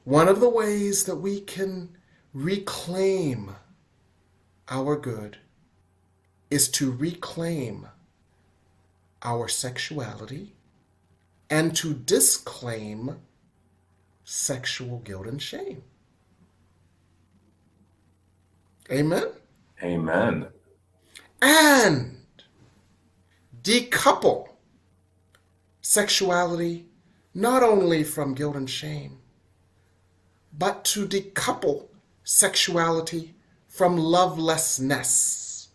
One of the ways that we can reclaim our good is to reclaim our sexuality and to disclaim sexual guilt and shame. Amen? Amen. And decouple sexuality not only from guilt and shame, but to decouple sexuality from lovelessness.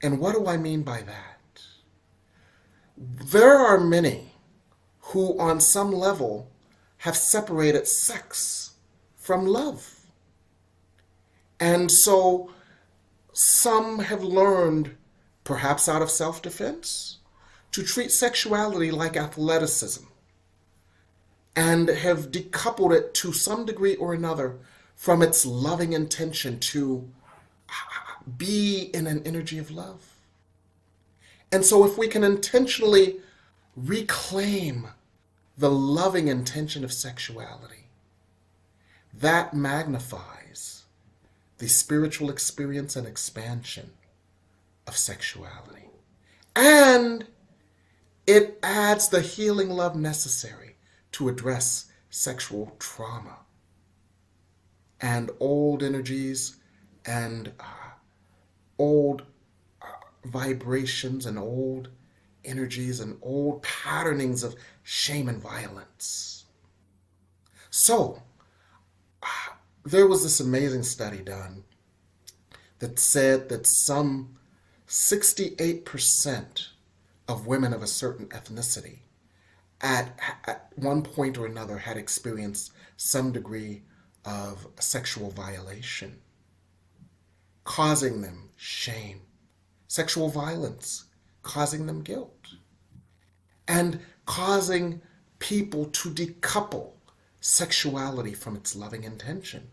And what do I mean by that? There are many who, on some level, have separated sex from love. And so some have learned, perhaps out of self-defense, to treat sexuality like athleticism and have decoupled it to some degree or another from its loving intention to be in an energy of love. And so if we can intentionally reclaim the loving intention of sexuality, that magnifies the spiritual experience and expansion of sexuality. And it adds the healing love necessary to address sexual trauma and old energies and old vibrations and old energies and old patternings of shame and violence. So, there was this amazing study done that said that some 68% of women of a certain ethnicity at one point or another had experienced some degree of sexual violation, causing them shame, sexual violence, causing them guilt, and causing people to decouple sexuality from its loving intention.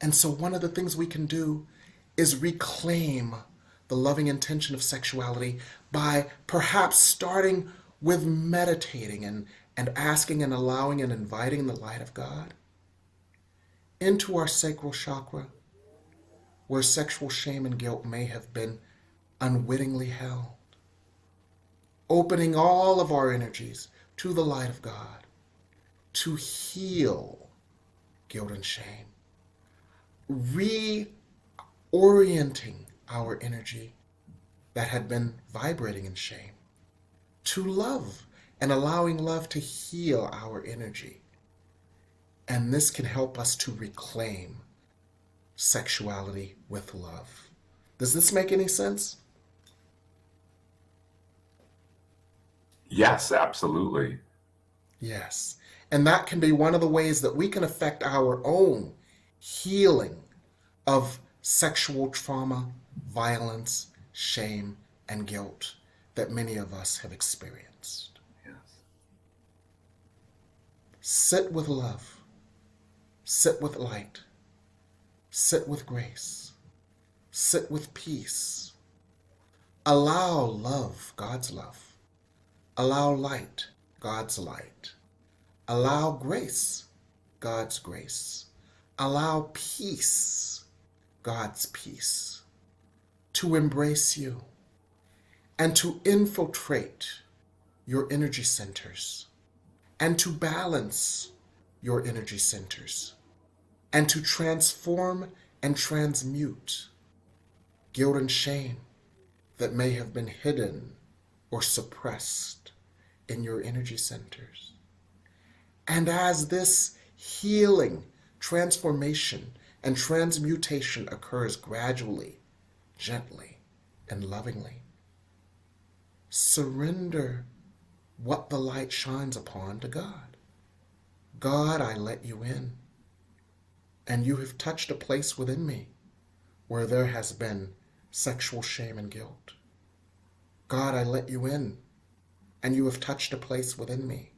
And so one of the things we can do is reclaim the loving intention of sexuality by perhaps starting with meditating and asking and allowing and inviting the light of God into our sacral chakra, where sexual shame and guilt may have been unwittingly held. Opening all of our energies to the light of God to heal guilt and shame. Reorienting our energy that had been vibrating in shame to love and allowing love to heal our energy. And this can help us to reclaim sexuality with love. Does this make any sense? Yes, absolutely. Yes. And that can be one of the ways that we can affect our own healing of sexual trauma, violence, shame, and guilt that many of us have experienced. Yes. Sit with love. Sit with light. Sit with grace. Sit with peace. Allow love, God's love. Allow light, God's light. Allow grace, God's grace. Allow peace, God's peace, to embrace you and to infiltrate your energy centers and to balance your energy centers and to transform and transmute guilt and shame that may have been hidden or suppressed in your energy centers. And as this healing, transformation, and transmutation occurs gradually, gently, and lovingly, surrender what the light shines upon to God. God, I let you in, and you have touched a place within me where there has been sexual shame and guilt. God, I let you in, and you have touched a place within me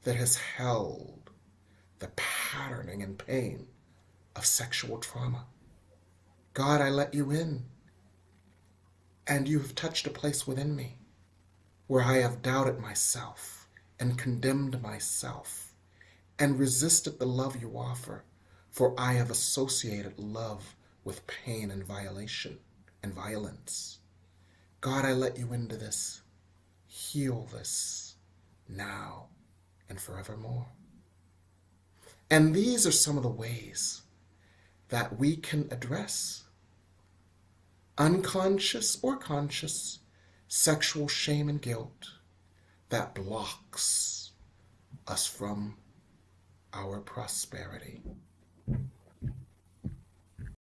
that has held the patterning and pain of sexual trauma. God, I let you in, and you have touched a place within me where I have doubted myself and condemned myself and resisted the love you offer, for I have associated love with pain and violation and violence. God, I let you into this. Heal this now and forevermore. And these are some of the ways that we can address unconscious or conscious sexual shame and guilt that blocks us from our prosperity.